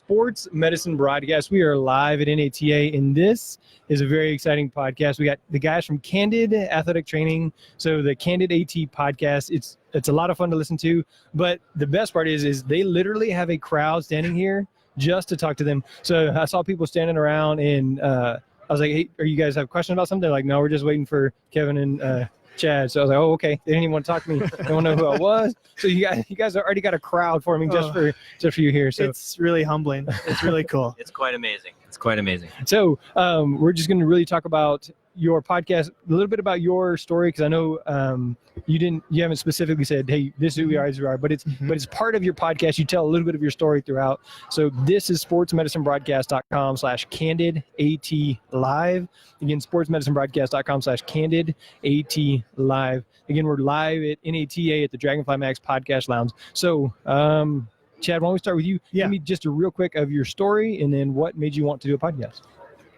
Sports Medicine Broadcast. We are live at NATA, and this is a very exciting podcast. We got the guys from Candid Athletic Training. So the Candid AT podcast, it's a lot of fun to listen to, but the best part is they literally have a crowd standing here just to talk to them. So I saw people standing around, and I was like, hey, are you guys have questions about something? They're like, no, we're just waiting for Kevan and Chad. So I was like, oh, okay. They didn't even want to talk to me. They don't know who I was. So you guys already got a crowd forming just for you here. So it's really humbling. It's really cool. It's quite amazing. It's quite amazing. So we're just going to really talk about your podcast, a little bit about your story, because I know you haven't specifically said, hey, this is who we are, but it's part of your podcast. You tell a little bit of your story throughout. So this is sportsmedicinebroadcast.com/Candid AT live. Again, sportsmedicinebroadcast.com/Candid AT live. Again, we're live at NATA at the Dragonfly Max Podcast Lounge. So, Chad, why don't we start with you? Yeah. Give me just a real quick of your story, and then what made you want to do a podcast?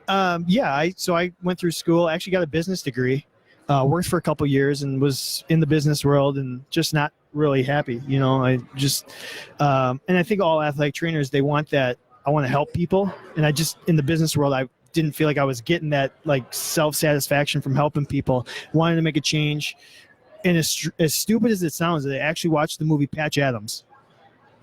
I went through school. I actually got a business degree, worked for a couple years, and was in the business world and just not really happy. And I think all athletic trainers, they want that. I want to help people. And in the business world, I didn't feel like I was getting that like self-satisfaction from helping people. Wanted to make a change. And as stupid as it sounds, I actually watched the movie Patch Adams.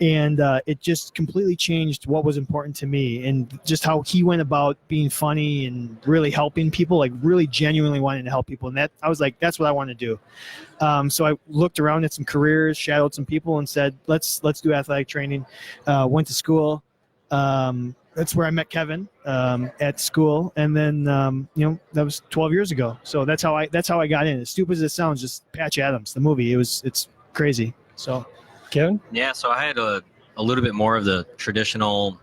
And it just completely changed what was important to me, and just how he went about being funny and really helping people, like really genuinely wanting to help people. And that I was like, that's what I want to do. So I looked around at some careers, shadowed some people, and said, let's do athletic training. Went to school. That's where I met Kevan at school, and then that was 12 years ago. So that's how I got in. As stupid as it sounds, just Patch Adams, the movie. It's crazy. So. Kevan? Yeah, so I had a little bit more of the traditional.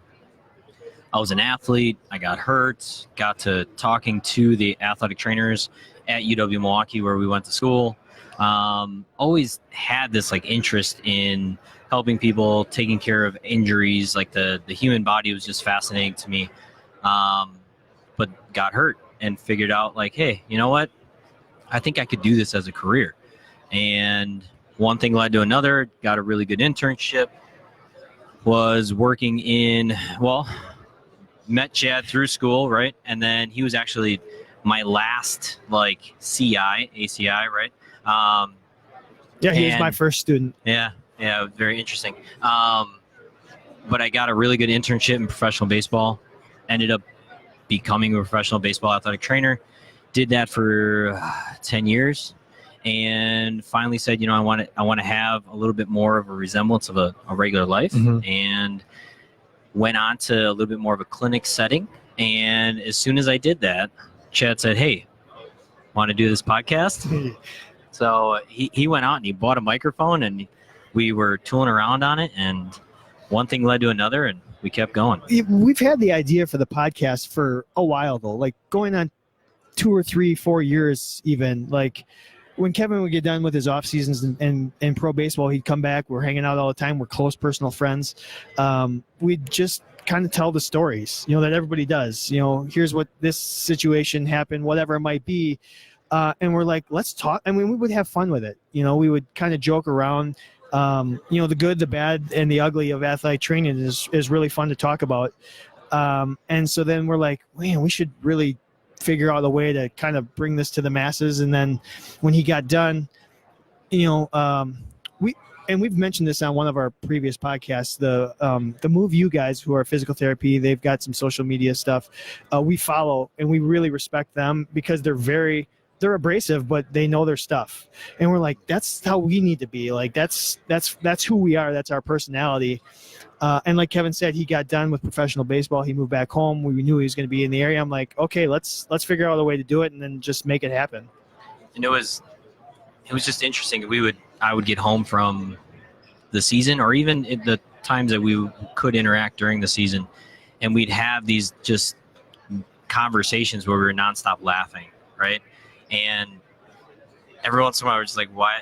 I was an athlete. I got hurt. Got to talking to the athletic trainers at UW Milwaukee, where we went to school. Always had this like interest in helping people, taking care of injuries. Like the human body was just fascinating to me. But got hurt and figured out like, hey, you know what? I think I could do this as a career. And one thing led to another, got a really good internship, was working met Chad through school, right? And then he was actually my last ACI, right? He was my first student. Yeah, very interesting. But I got a really good internship in professional baseball, ended up becoming a professional baseball athletic trainer, did that for 10 years. And finally said, I want to have a little bit more of a resemblance of a regular life, and went on to a little bit more of a clinic setting. And as soon as I did that, Chad said, hey, want to do this podcast? So he went out and he bought a microphone, and we were tooling around on it, and one thing led to another, and we kept going. We've had the idea for the podcast for a while, though, like going on 2 or 3, 4 years even. Like when Kevan would get done with his off seasons and pro baseball, he'd come back. We're hanging out all the time. We're close personal friends. We'd just kind of tell the stories, that everybody does. Here's what this situation happened, whatever it might be. And we're like, let's talk. I mean, we would have fun with it. We would kind of joke around. The good, the bad, and the ugly of athletic training is really fun to talk about. And so then we're like, man, we should really figure out a way to kind of bring this to the masses. And then when he got done, we've mentioned this on one of our previous podcasts, the Move You guys who are physical therapy, they've got some social media stuff we follow, and we really respect them because they're abrasive, but they know their stuff. And we're like, that's how we need to be. Like that's who we are. That's our personality. And like Kevan said, he got done with professional baseball. He moved back home. We knew he was going to be in the area. I'm like, okay, let's figure out a way to do it, and then just make it happen. And it was just interesting. I would get home from the season, or even at the times that we could interact during the season, and we'd have these just conversations where we were nonstop laughing, right? And every once in a while, we're just like, "What?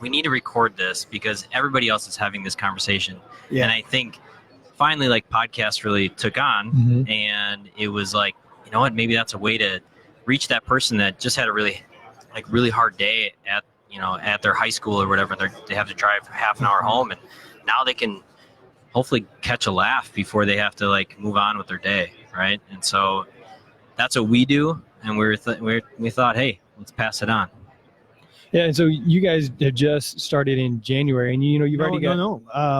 We need to record this because everybody else is having this conversation." Yeah. And I think finally, like, podcasts really took on, and it was like, you know what? Maybe that's a way to reach that person that just had a really hard day at their high school or whatever. They have to drive half an hour home, and now they can hopefully catch a laugh before they have to like move on with their day, right? And so that's what we do, and we thought, hey, let's pass it on. Yeah, and so you guys have just started in January, and you've already got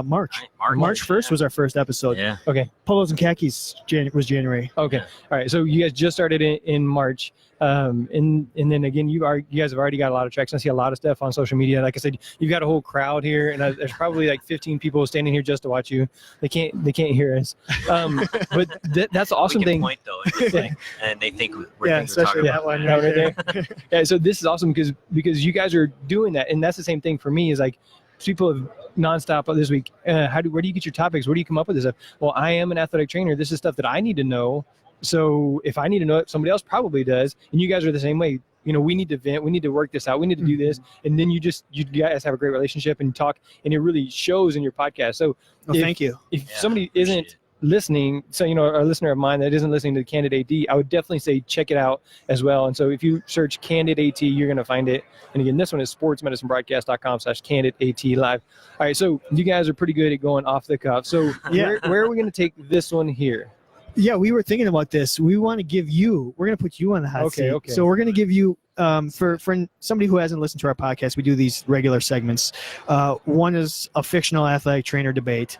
March. Right, March 1st was our first episode. Yeah. okay. Polos and Khakis was January. Okay. Yeah. All right. So you guys just started in March. And then again, you guys have already got a lot of traction. I see a lot of stuff on social media. Like I said, you've got a whole crowd here, and there's probably like 15 people standing here just to watch you. They can't hear us. But that's the awesome we can thing. point though, it's like, and they think we're especially talking that one Yeah, right right there. Yeah. So this is awesome because you guys are doing that, and that's the same thing for me. Is like people have nonstop this week. Where do you get your topics? Where do you come up with this stuff? Well, I am an athletic trainer. This is stuff that I need to know. So if I need to know it, somebody else probably does. And you guys are the same way. We need to vent. We need to work this out. We need to do this. And then you guys have a great relationship and talk, and it really shows in your podcast. So Thank you. if somebody isn't listening, so a listener of mine that isn't listening to Candid AT, I would definitely say check it out as well. And so if you search Candid AT, you're going to find it. And again, this one is sportsmedicinebroadcast.com/Candid AT live. All right, so you guys are pretty good at going off the cuff. So where are we going to take this one here? Yeah, we were thinking about this. We're going to put you on the hot seat. Okay. So we're going to give you, for somebody who hasn't listened to our podcast, we do these regular segments. One is a fictional athletic trainer debate.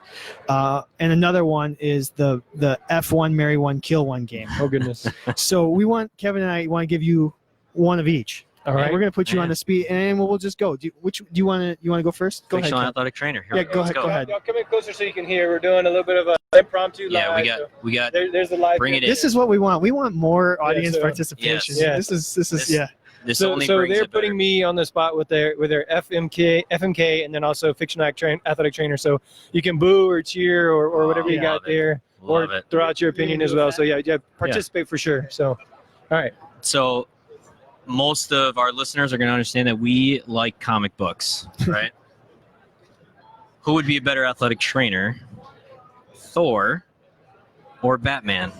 And another one is the F1, marry one, kill one game. Oh, goodness. So Kevin and I want to give you one of each. All right. And we're going to put you on the speed, and we'll just go. Do you want to go first? Go Fictional ahead. athletic trainer. Here Yeah, we go. go Let's ahead. Go ahead. Y'all come in closer so you can hear. We're doing a little bit of an impromptu live. Yeah, we got. There's the live. Bring it in. This is what we want. We want more audience so- Yes. participation. Yeah. This is yeah. This So only brings they're it putting better. me on the spot with their FMK, and then also fictional athletic trainer. So you can boo or cheer or whatever you yeah. got Love it. there, Love or it. throw out your opinion as well. So yeah, participate for sure. So, all right. So most of our listeners are going to understand that we like comic books, right? Who would be a better athletic trainer, Thor or Batman?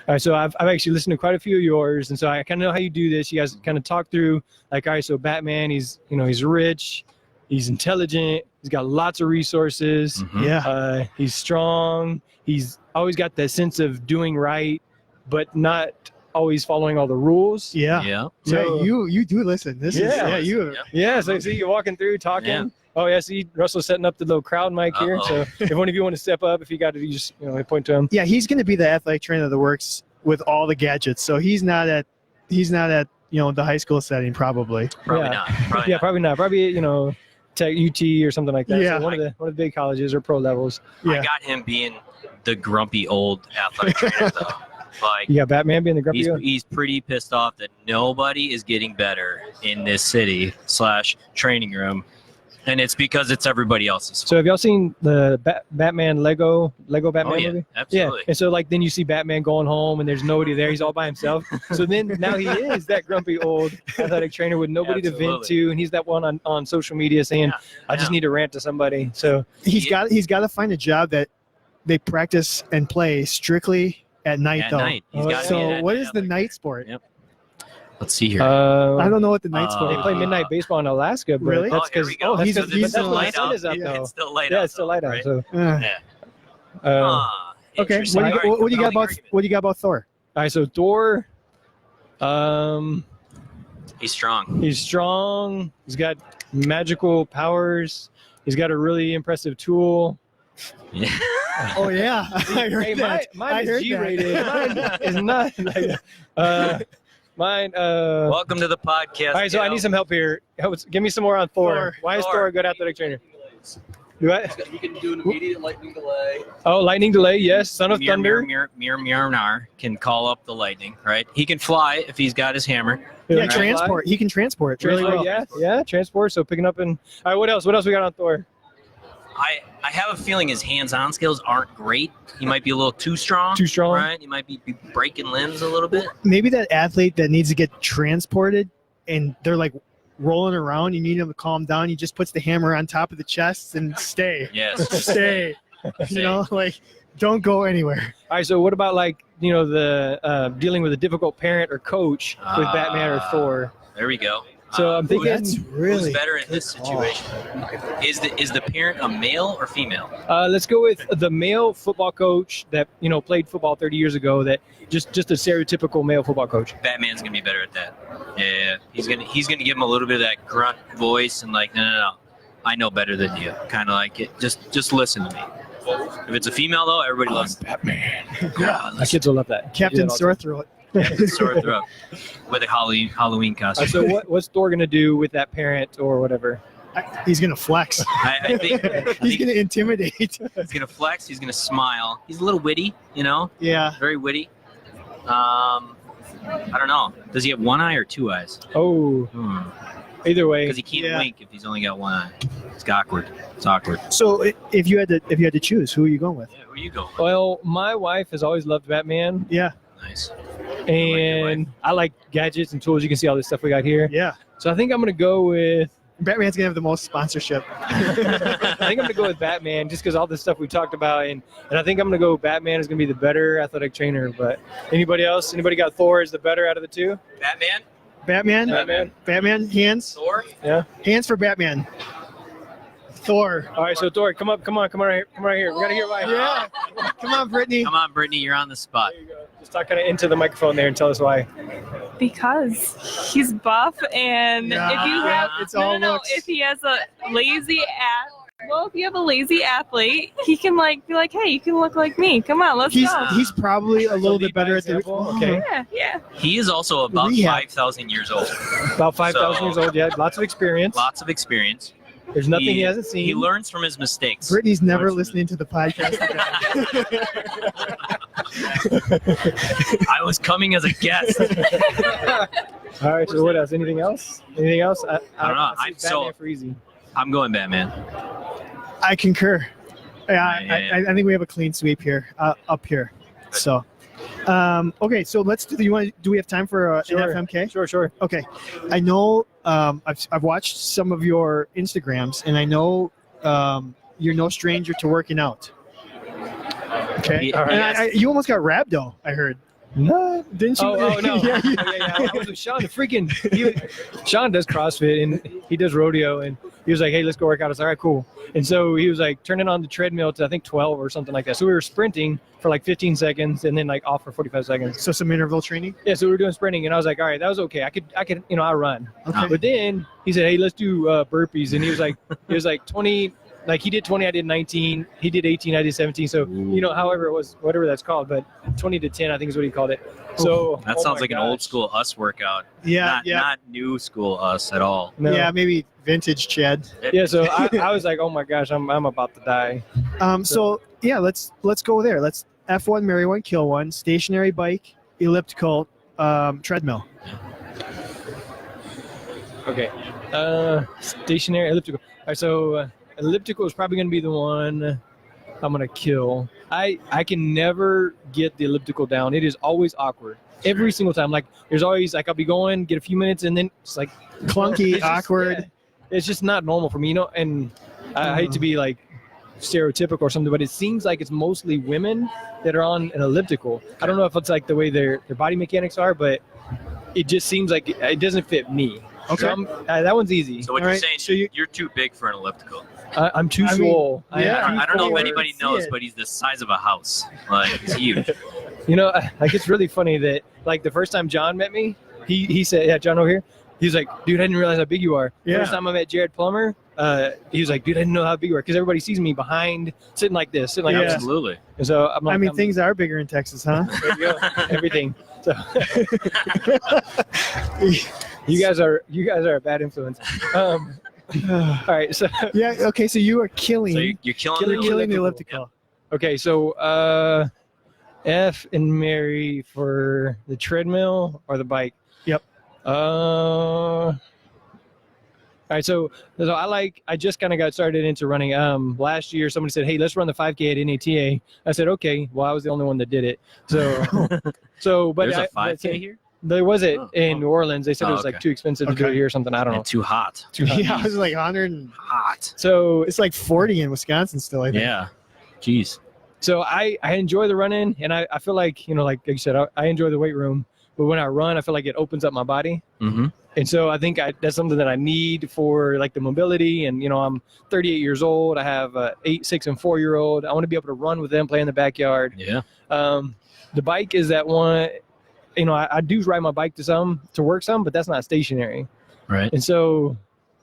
All right, so I've actually listened to quite a few of yours, and so I kind of know how you do this. You guys kind of talk through, like, all right, so Batman, he's rich, he's intelligent, he's got lots of resources, Mhm. Yeah. he's strong, he's always got that sense of doing right, but not always following all the rules. Yeah. Yeah. So- yeah, you do listen. This Yeah. is you. Yep. Yeah, so see you're walking through talking. Yeah. Oh yeah, see Russell's setting up the little crowd mic here. Uh-oh. So if one of you want to step up, if you got it, you just point to him. Yeah, he's going to be the athletic trainer that works with all the gadgets. So he's not at the high school setting probably. Probably Yeah. not. Probably Yeah, not. probably not. Probably Tech UT or something like that. Yeah. So one of the big colleges or pro levels. Yeah. I got him being the grumpy old athletic trainer, though. Like, You got Batman being the grumpy guy. he's pretty pissed off that nobody is getting better in this city / training room, and it's because it's everybody else's fault. So have y'all seen the Batman Lego Batman Oh, yeah, movie? absolutely. Yeah, and so then you see Batman going home and there's nobody there. He's all by himself. So then now he is that grumpy old athletic trainer with nobody to vent Absolutely. to, and he's that one on social media saying, Yeah, "I just yeah. need to rant to somebody." So He's got to find a job that they practice and play strictly at night At though. night. He's Oh, gotta be So an what is the athletic night trainer. sport? Yep. Let's see here. I don't know what the night sport they is. play midnight baseball in Alaska, but Really? that's here because we go. he's- Because he's it's still still light the sun out. is up, though. It's still light yeah, out. it's still light out. right? So Yeah. Okay. Interesting. What do you All right, got compelling about argument. what do you got about Thor? all right, so Thor, He's strong. he's strong. He's got magical powers. He's got a really impressive tool. Yeah. Oh yeah, I heard Hey, that. mine I is heard G-rated. that. Mine is not like mine. Welcome to the podcast. All right, so I kiddo. need some help here. Give me some more on Thor. Thor. Why is Thor. Thor a good athletic trainer? Do I? You can do an immediate lightning delay. Oh, lightning delay. Yes, son of thunder. Mjolnir can call up the lightning, right? He can fly if he's got his hammer. Yeah, Right. transport. He can transport really Transport, well. yeah, transport. So picking up and all right. What else? What else we got on Thor? I have a feeling his hands-on skills aren't great. He might be a little too strong. Too strong? right? He might be breaking limbs a little bit. Maybe that athlete that needs to get transported and they're like rolling around, you need him to calm down. He just puts the hammer on top of the chest and stay. Yes. Stay. Like don't go anywhere. All right. So what about the dealing with a difficult parent or coach with Batman or Thor? There we go. So I'm thinking, That's really who's better in this situation? Is the parent a male or female? let's go with the male football coach that played football 30 years ago. That just a stereotypical male football coach. Batman's gonna be better at that. Yeah, he's gonna give him a little bit of that grunt voice and like, no, I know better than you. Kind of like it. Just listen to me. If it's a female though, everybody loves Batman. Yeah, My kids will love that. Captain They do that Sore Throat. sore throat with a Halloween all the costume. time. So what's Thor gonna do with that parent or whatever? He's gonna flex. I think He's gonna intimidate. he's gonna flex. He's gonna smile. He's a little witty, Yeah. very witty. I don't know. Does he have one eye or two eyes? Oh, either way. Because he can't Yeah. wink if he's only got one eye. It's awkward. It's awkward. So if you had to choose, who are you going with? Yeah, who you go? Well, my wife has always loved Batman, Yeah. Nice. and I like gadgets and tools. You can see all this stuff we got here. Yeah. So I think I'm gonna go with. Batman's gonna have the most sponsorship. I think I'm gonna go with Batman just because all this stuff we talked about, and I think I'm gonna go. Batman is gonna be the better athletic trainer. But anybody else? Anybody got Thor as the better out of the two? Batman. Batman. Batman. Hands. Thor. Yeah. Hands for Batman. Thor. All right. So Thor, come on right here. We gotta hear why. Yeah. Come on, Brittany. Come on, Brittany. You're on the spot. There you go. Just talk kind of into the microphone there and tell us why. Because he's buff, and if you have it's all no, looks. if he has a lazy if you have a lazy athlete, he can be like, hey, you can look like me. Come on, let's go. He's probably a little bit better at the. example. Okay. Yeah. He is also about Rehab. 5,000 years old. About 5,000 So- years old. Yeah, lots of experience. Lots of experience. There's nothing he hasn't seen. He learns from his mistakes. Brittany's never Learns from listening to the podcast. I was coming as a guest. All right. So what else? Anything else? Anything else? I don't know. I I'm say so- Batman for easy. I'm going Batman. I concur. Yeah, Yeah. I think we have a clean sweep here, up here. So, okay. So let's do. Do we have time for Sure. an FMK? Sure. Okay. I know. I've watched some of your Instagrams, and I know you're no stranger to working out. Okay. All right. And you almost got rhabdo, I heard. No. Didn't you? Oh no! Yeah, I was with Sean. Sean does CrossFit and he does rodeo, and he was like, "Hey, let's go work out." I was like, "All right, cool." And so he was like turning on the treadmill to I think 12 or something like that. So we were sprinting for like 15 seconds and then like off for 45 seconds. So some interval training. Yeah, so we were doing sprinting, and I was like, "All right, that was okay. I could, I run." Okay. But then he said, "Hey, let's do burpees," and he was like 20. Like he did 20, I did 19. He did 18, I did 17. So however it was, whatever that's called, but 20 to 10, I think is what he called it. So That oh sounds my like an gosh. old school us workout. Yeah. Not new school us at all. No. Yeah. Maybe vintage Chad. Yeah, so I was like, oh my gosh, I'm about to die. So yeah, let's go there. Let's F1, marry one, kill one. Stationary bike, elliptical, treadmill. Okay. Stationary elliptical. All right, so elliptical is probably going to be the one I'm going to kill. I can never get the elliptical down. It is always awkward. Every single time. Like there's always like I'll be going, get a few minutes, and then it's like Clunky, it's just- awkward. yeah, it's just not normal for me, and I hate to be like stereotypical or something, but it seems like it's mostly women that are on an elliptical. I don't know if it's like the way their body mechanics are, but it just seems like it doesn't fit me. Okay. So that one's easy. So what All you're right, saying, so you're too big for an elliptical. I'm too I mean, swole. yeah. I'm I don't know if too anybody see knows, it. but he's the size of a house. Like he's huge. Like it's really funny that like the first time John met me, he said, yeah, John over here. He's like, dude, I didn't realize how big you are. Yeah. First time I met Jared Plummer, he was like, dude, I didn't know how big you are because everybody sees me behind, sitting like this, sitting like Yeah. this. Absolutely. And so I'm like, I mean, I'm- things are bigger in Texas, huh? there you go, everything. So you guys are a bad influence. All right, so Yeah. Okay. So you are killing. So you're killing You're the killing the elliptical. elliptical. okay, so F and Mary for the treadmill or the bike. Yep. All right, so I just kind of got started into running. Last year, somebody said, "Hey, let's run the 5K at NATA." I said, "Okay." Well, I was the only one that did it. So, but There's a but 5K here there was it Oh, in oh. New Orleans. They said Oh, it was like okay. too expensive to do it Okay. here or something. I don't know. and too hot. Yeah, I was like 100. Hot. So It's like 40 in Wisconsin still. I think. Yeah. Jeez. So I enjoy the running, and I feel like like you said, I enjoy the weight room. But when I run, I feel like it opens up my body. Mm-hmm. And so I think that's something that I need for like the mobility. And, I'm 38 years old. I have a 8, 6, and 4-year-old. I want to be able to run with them, play in the backyard. Yeah. The bike is that one, I do ride my bike to work some, but that's not stationary. Right. And so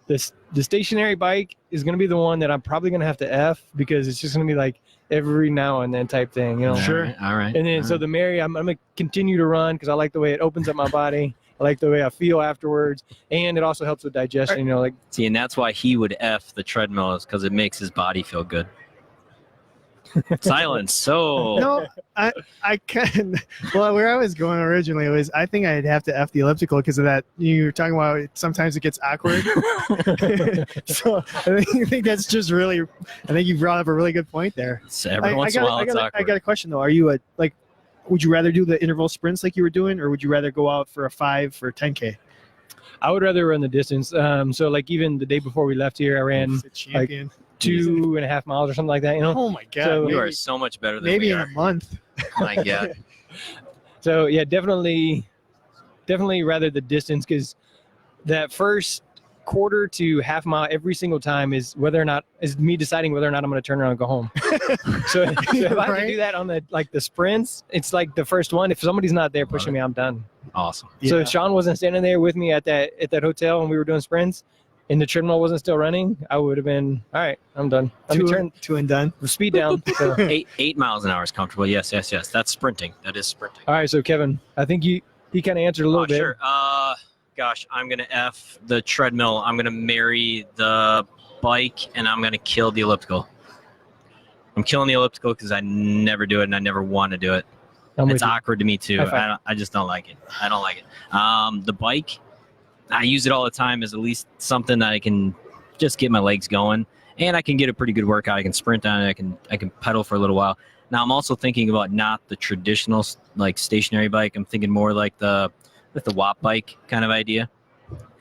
the stationary bike is going to be the one that I'm probably going to have to F, because it's just going to be like every now and then type thing, Sure. All right. And then all so right. the Mary, I'm going to continue to run because I like the way it opens up my body. I like the way I feel afterwards, and it also helps with digestion. See, and that's why he would F the treadmill, is because it makes his body feel good. Silence. So No, I can. Well, where I was going originally was I think I'd have to F the elliptical because of that. You were talking about sometimes it gets awkward. So I think that's just really. I think you brought up a really good point there. So every once in a while, it's I awkward. got a question though. Are you would you rather do the interval sprints like you were doing, or would you rather go out for a 5 or 10K? I would rather run the distance. So like even the day before we left here, I ran The champion. 2.5 miles or something like that. Oh my god! So- You are so much better than maybe we in are. a month. My God. So yeah, definitely rather the distance, because that first quarter to half mile every single time is me deciding whether or not I'm going to turn around and go home. so if I have to Right? do that on the sprints, it's like the first one. If somebody's not there pushing me, I'm done. Awesome. So Yeah. if Sean wasn't standing there with me at that hotel when we were doing sprints, and the treadmill wasn't still running, I would have been all right. I'm done. Let me turn two and done. the speed down. So. 8 miles an hour is comfortable. Yes. That's sprinting. That is sprinting. All right, so Kevin, I think he kind of answered a little bit. Sure. Gosh, I'm gonna F the treadmill. I'm gonna marry the bike, and I'm gonna kill the elliptical. I'm killing the elliptical because I never do it, and I never want to do it. I'm It's with you. awkward to me too. High five. I just don't like it. I don't like it. The bike, I use it all the time as at least something that I can just get my legs going, and I can get a pretty good workout. I can sprint on it. I can pedal for a little while. Now I'm also thinking about not the traditional like stationary bike. I'm thinking more like the WAP bike kind of idea.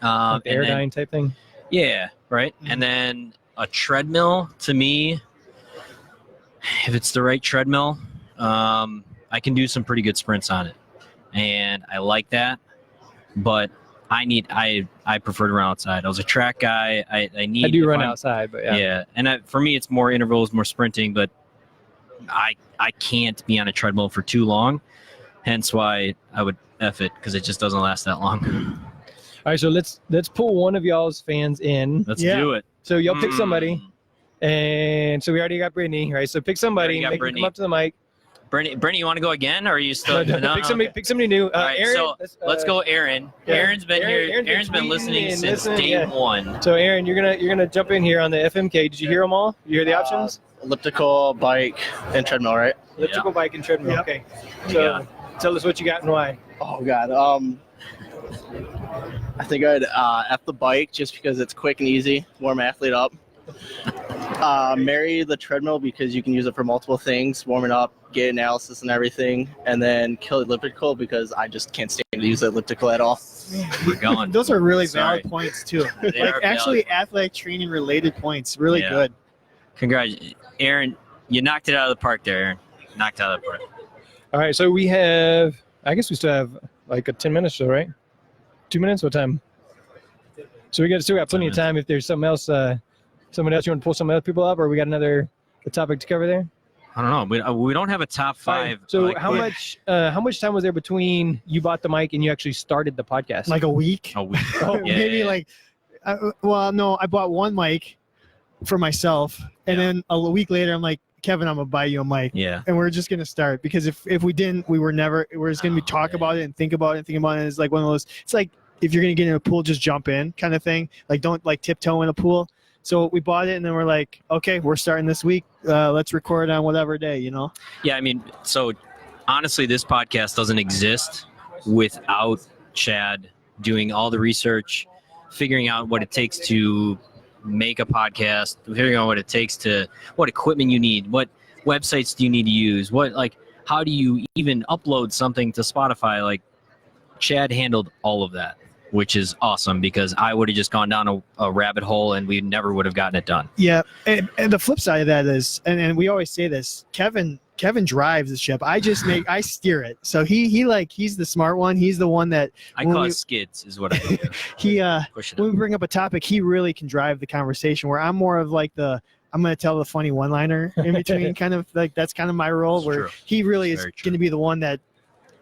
Like the and then- Airdyne type thing. yeah, right. And then a treadmill, to me, if it's the right treadmill, I can do some pretty good sprints on it, and I like that. But I prefer to run outside. I was a track guy. I do run outside, but yeah. Yeah, and for me, it's more intervals, more sprinting. But I can't be on a treadmill for too long. Hence why I would F it, because it just doesn't last that long. All right, so let's pull one of y'all's fans in. Let's Yeah. do it. So y'all pick somebody, and so we already got Brittany, right? So pick somebody, Already got make them Brittany. come up to the mic. Brittany, you want to go again, or are you still? No, pick somebody new. All right, Aaron, so let's go, Aaron. yeah. Aaron's been here. Aaron's been Aaron's been tweeting listening and since listening, day yeah. one. So Aaron, you're gonna jump in here on the FMK. Did you hear them all? You hear the options? Elliptical, bike, and treadmill, right? Elliptical, bike, and treadmill. Yep. Okay. You So got tell us what you got and why. Oh god. I think I'd F the bike just because it's quick and easy, warm my athlete up. Marry the treadmill because you can use it for multiple things, warming up, get analysis and everything, and then kill elliptical because I just can't stand to use the elliptical at all. We're going. Those are really Sorry. valid points too. They Like are actually valid. athletic training related points. Really Yeah. good. Congratulations, Aaron. You knocked it out of the park there, Aaron. Knocked it out of the park. All right, so we have. I guess we still have like 10 minutes, so right? 2 minutes. What time? So we still got plenty of 10 time. If there's something else, someone else you want to pull some other people up, or we got another topic to cover there. I don't know. We don't have a top five. So like, how much time was there between you bought the mic and you actually started the podcast? Like a week. A week. Oh, Yeah, maybe yeah, yeah. like. Well, no, I bought one mic for myself, and Yeah. then a week later, I'm like, Kevin, I'm gonna buy you a mic. Yeah. And we're just gonna start because if we didn't, we're just gonna be talk about it and think about it and think about it. It's like one of those. It's like if you're gonna get in a pool, just jump in kind of thing. Like don't like tiptoe in a pool. So we bought it and then we're like, okay, we're starting this week. Let's record on whatever day, you know. Yeah, I mean, so honestly, this podcast doesn't exist without Chad doing all the research, figuring out what it takes to make a podcast, figuring out what equipment you need, what websites do you need to use, how do you even upload something to Spotify. Like, Chad handled all of that, which is awesome because I would have just gone down a rabbit hole and we never would have gotten it done. Yeah, and the flip side of that is, and we always say this, Kevin Kevin drives the ship. I steer it. So he's the smart one. He's the one that I cause skids is what I do. Push it when up. we bring up a topic, he really can drive the conversation. Where I'm more of like I'm going to tell the funny one-liner in between, kind of like that's kind of my role. It's where true. he really It's is very true. going to be the one that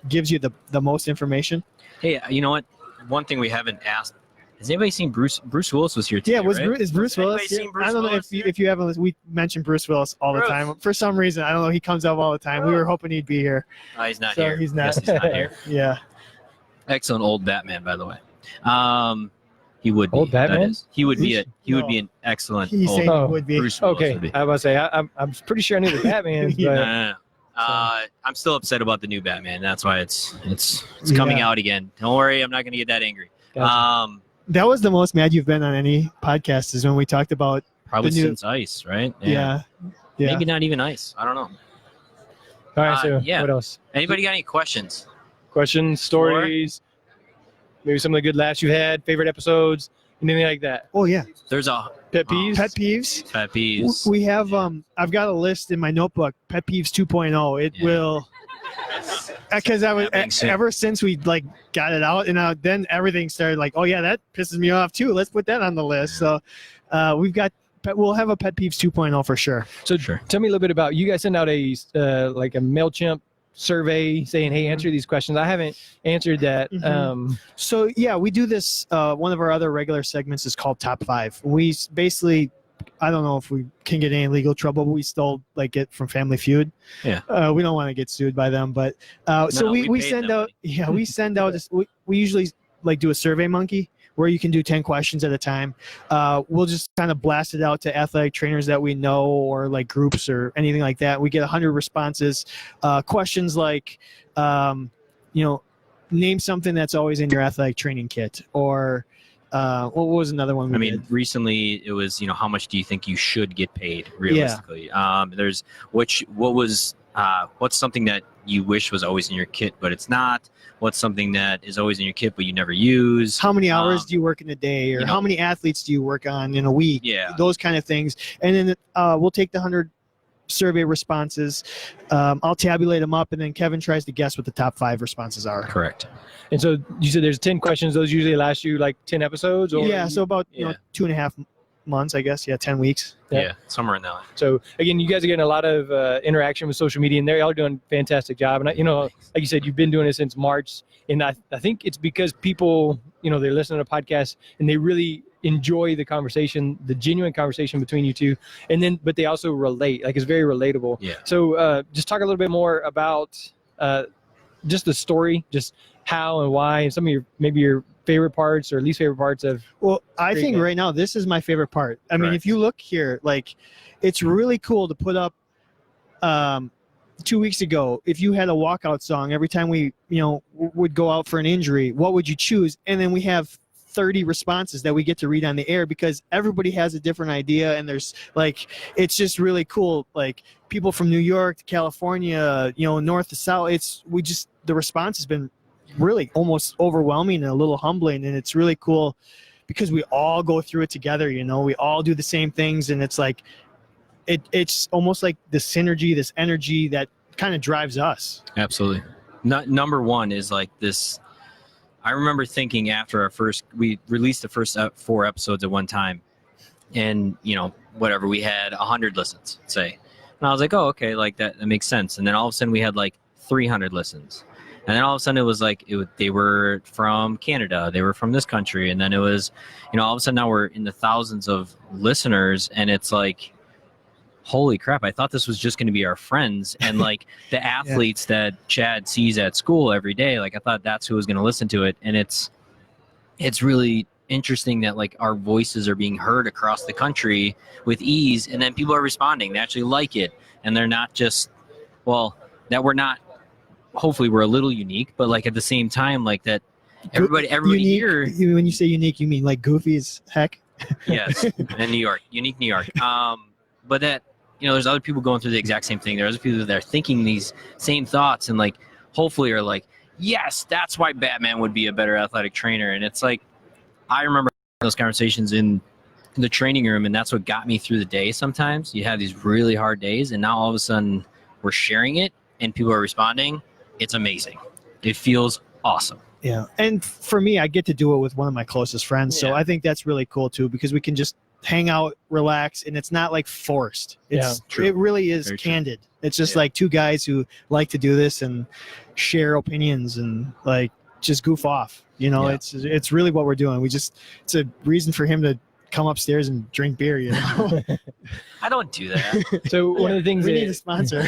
gives you the most information. Hey, you know what? One thing we haven't asked. Has anybody seen Bruce? Bruce Willis was here today, Yeah, right? is Bruce Willis? Anybody seen Bruce I don't know Willis if you haven't. We mention Bruce Willis all the Bruce. time. For some reason, I don't know. He comes up all the time. We were hoping he'd be here. He's not So here. he's not. Yes, he's not here. Yeah. Excellent old Batman, by the way. He would be. Old Batman? That is. He would be No. an excellent He's old saying Oh, it would be. Bruce Willis Okay, would be. I was about to say I'm pretty sure I knew the Batman, Yeah. but No. I'm still upset about the new Batman. That's why it's coming Yeah. out again. Don't worry, I'm not going to get that angry. gotcha. That was the most mad you've been on any podcast is when we talked about. Probably The new- since Ice, right? Yeah. Maybe not even Ice. I don't know. all right. So yeah. what else? Anybody got any questions? Questions, stories, maybe some of the good laughs you had, favorite episodes, anything like that. Oh yeah. There's a Pet peeves. Pet peeves. pet peeves. We have I've got a list in my notebook. Pet peeves 2.0. It Yeah. will. Because I was Happening soon. ever since we like got it out, and then everything started like, oh yeah, that pisses me off too. Let's put that on the list. So we'll have a pet peeves 2.0 for sure. So Sure. tell me a little bit about you guys send out a like a MailChimp survey saying, hey, answer these questions. I haven't answered that. Mhm. So yeah, we do this. One of our other regular segments is called Top 5. We basically, I don't know if we can get any legal trouble, but we stole like it from Family Feud. Yeah. We don't want to get sued by them, but so No, we we paid send them out. money. Yeah, we send out. We usually like do a Survey Monkey where you can do 10 questions at a time. We'll just kind of blast it out to athletic trainers that we know or like groups or anything like that. We get 100 responses. Questions like, name something that's always in your athletic training kit, or what was another one? I mean, recently it was, how much do you think you should get paid realistically? There's what's something that you wish was always in your kit, but it's not? What's something that is always in your kit, but you never use? How many hours do you work in a day, or how many athletes do you work on in a week? Yeah. Those kind of things. And then we'll take the 100 survey responses. I'll tabulate them up, and then Kevin tries to guess what the top 5 responses are. Correct. And so you said there's 10 questions. Those usually last you like 10 episodes? Or Yeah, so about Yeah. 2.5 months, I guess. Yeah, 10 weeks. Yeah. Yeah, somewhere in that line. So again, you guys are getting a lot of interaction with social media, and they're all doing a fantastic job. And like you said, you've been doing it since March, and I think it's because people, they're listening to podcasts and they really enjoy the conversation, the genuine conversation between you two, but they also relate. Like it's very relatable. Yeah. So just talk a little bit more about just the story, just how and why, and some of your favorite parts or least favorite parts of. Well, I Great think game. right now this is my favorite part. I mean, Correct. if you look here, like it's really cool to put up 2 weeks ago, if you had a walkout song every time we, would go out for an injury, what would you choose? And then we have 30 responses that we get to read on the air because everybody has a different idea, and there's like, it's just really cool. Like people from New York to California, north to south, the response has been really almost overwhelming and a little humbling, and it's really cool because we all go through it together. We all do the same things, and it's like it's almost like the synergy, this energy that kind of drives us. Absolutely. Number one is like this. I remember thinking after we released the first 4 episodes at one time, and whatever, we had 100 listens, say, and I was like, oh, okay, like that makes sense. And then all of a sudden we had like 300 listens. And then all of a sudden it was like they were from Canada, they were from this country, and then it was, all of a sudden now we're in the thousands of listeners, and it's like, holy crap! I thought this was just going to be our friends and like the athletes that Chad sees at school every day. Like I thought that's who was going to listen to it, and it's really interesting that like our voices are being heard across the country with ease, and then people are responding. They actually like it, and they're not just that we're not. Hopefully we're a little unique, but like at the same time, like that everybody Unique, here. when you say unique, you mean like goofy as heck? Yes, in New York, unique New York. But that there's other people going through the exact same thing. There's other people that are thinking these same thoughts, and like hopefully are like, yes, that's why Batman would be a better athletic trainer. And it's like, I remember those conversations in the training room, and that's what got me through the day. Sometimes you have these really hard days, and now all of a sudden we're sharing it and people are responding, it's amazing. It feels awesome. Yeah. And for me, I get to do it with one of my closest friends. So Yeah. I think that's really cool too, because we can just hang out, relax, and it's not like forced. It's True. It really is Very true. candid. It's just Yeah. like two guys who like to do this and share opinions and like just goof off. You know, Yeah. it's really what we're doing. It's a reason for him to come upstairs and drink beer, you know. I don't do that. So one of the things we that, need a sponsor.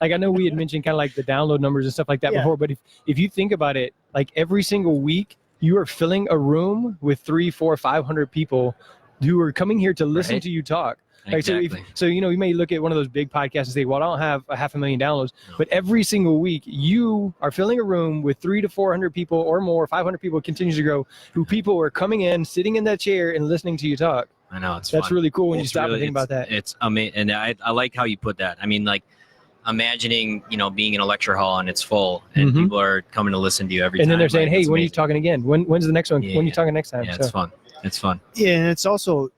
like I know we had mentioned kind of like the download numbers and stuff like that Yeah. before, but if you think about it, like every single week you are filling a room with 300, 400, 500 people who are coming here to listen Right. to you talk. Like, Exactly. so you know, you may look at one of those big podcasts and say, well, I don't have 500,000 downloads, but every single week you are filling a room with 300 to 400 people or more, 500 people, it continues to grow, who people are coming in, sitting in that chair and listening to you talk. I know, it's That's fun. really cool when you It's stop really- and think about that. It's amazing, and I like how you put that. I mean, like imagining, you know, being in a lecture hall and it's full, and Mhm. people are coming to listen to you every time. And then they're saying, like, hey, it's when are you amazing. talking again? When's the next one? When are you Yeah. talking next time? Yeah, So- it's fun. It's fun. Yeah, and it's also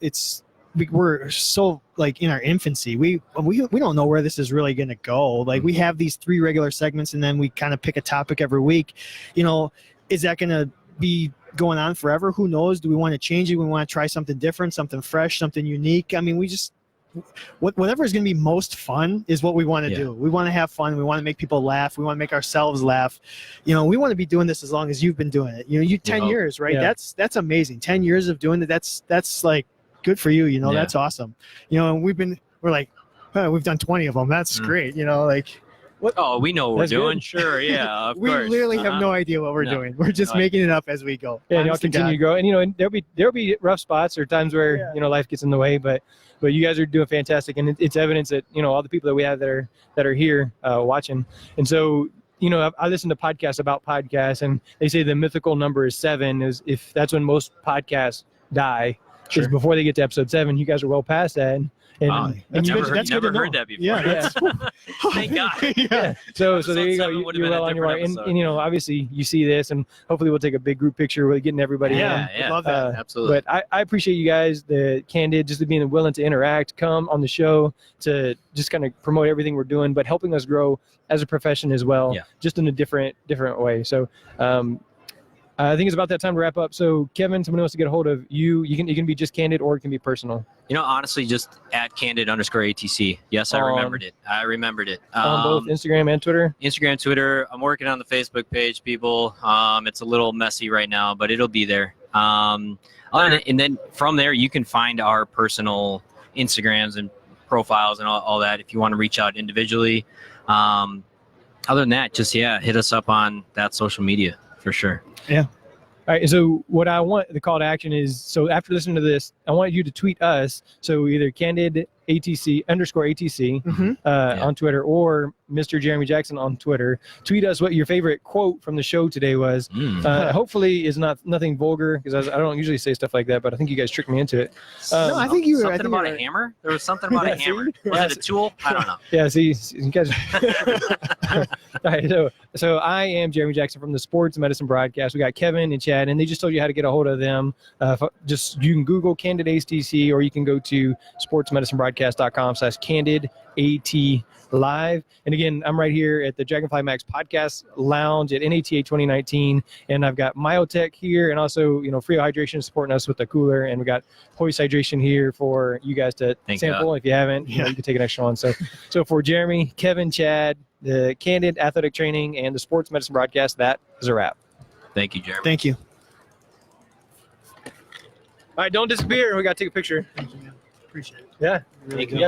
we're so like in our infancy. We don't know where this is really going to go. Like we have these 3 regular segments, and then we kind of pick a topic every week. You know, is that going to be going on forever? Who knows? Do we want to change it? We want to try something different, something fresh, something unique. I mean, we just whatever is going to be most fun is what we want to Yeah. do. We want to have fun. We want to make people laugh. We want to make ourselves laugh. You know, we want to be doing this as long as you've been doing it. You know, you 10 hope. years, right? Yeah. That's amazing. 10 years of doing it. That's like good for you. You know, Yeah. that's awesome. You know, and we're like, oh, we've done 20 of them. That's great. You know, like Oh, we know what we're That's doing. good. Sure, yeah, of we course. literally have no idea what we're No. doing. We're just No. making it up as we go. Yeah, and y'all Honest to continue to God. grow, and you know, and there'll be rough spots or times where Yeah. you know life gets in the way, but you guys are doing fantastic, and it's evidence that you know all the people that we have that are here watching, and so you know I listen to podcasts about podcasts, and they say the mythical number is 7. Is if that's when most podcasts die, is before they get to episode 7. You guys are well past that, and Wow. That's you good- mentioned- that's good never to heard know. that before. Yeah, that's Thank God. yeah. So Episode there you go. 7 would've You're been a well on your way, different and episode. you know obviously you see this, and hopefully we'll take a big group picture with getting everybody in. Yeah. Love that. Absolutely. But I appreciate you guys, the Candid, just being willing to interact, come on the show to just kind of promote everything we're doing, but helping us grow as a profession as well, Yeah. just in a different way. So I think it's about that time to wrap up. So Kevin, someone wants to get a hold of you. You can be just Candid or it can be personal. You know, honestly, just at Candid_ATC. Yes, I remembered it. On both Instagram and Twitter. Instagram, Twitter. I'm working on the Facebook page, people. It's a little messy right now, but it'll be there. And then from there, you can find our personal Instagrams and profiles and all that if you want to reach out individually. Other than that, just, hit us up on that social media for sure. All right. So what I want, the call to action is, so after listening to this, I want you to tweet us. So either Candid ATC _ATC on Twitter or Mr. Jeremy Jackson on Twitter. Tweet us what your favorite quote from the show today was. Hopefully is nothing vulgar because I don't usually say stuff like that, but I think you guys tricked me into it. No, I think you were. Something I think about you a were- hammer? There was something about a see? hammer. Was it a tool? I don't know. Yeah, see, you guys. All right, so I am Jeremy Jackson from the Sports Medicine Broadcast. We got Kevin and Chad, and they just told you how to get a hold of them. Just you can Google Candid AT, or you can go to sportsmedicinebroadcast.com/Candid AT Live. And again, I'm right here at the Dragonfly Max Podcast Lounge at NATA 2019, and I've got Myotech here, and also Frio Hydration supporting us with the cooler, and we got Hoist Hydration here for you guys to Thank sample. God. If you haven't, you can take an extra one. So for Jeremy, Kevin, Chad, the Candid Athletic Training, and the Sports Medicine Broadcast, that is a wrap. Thank you, Jeremy. Thank you. All right, don't disappear. We got to take a picture. Appreciate it. Yeah. Thank you.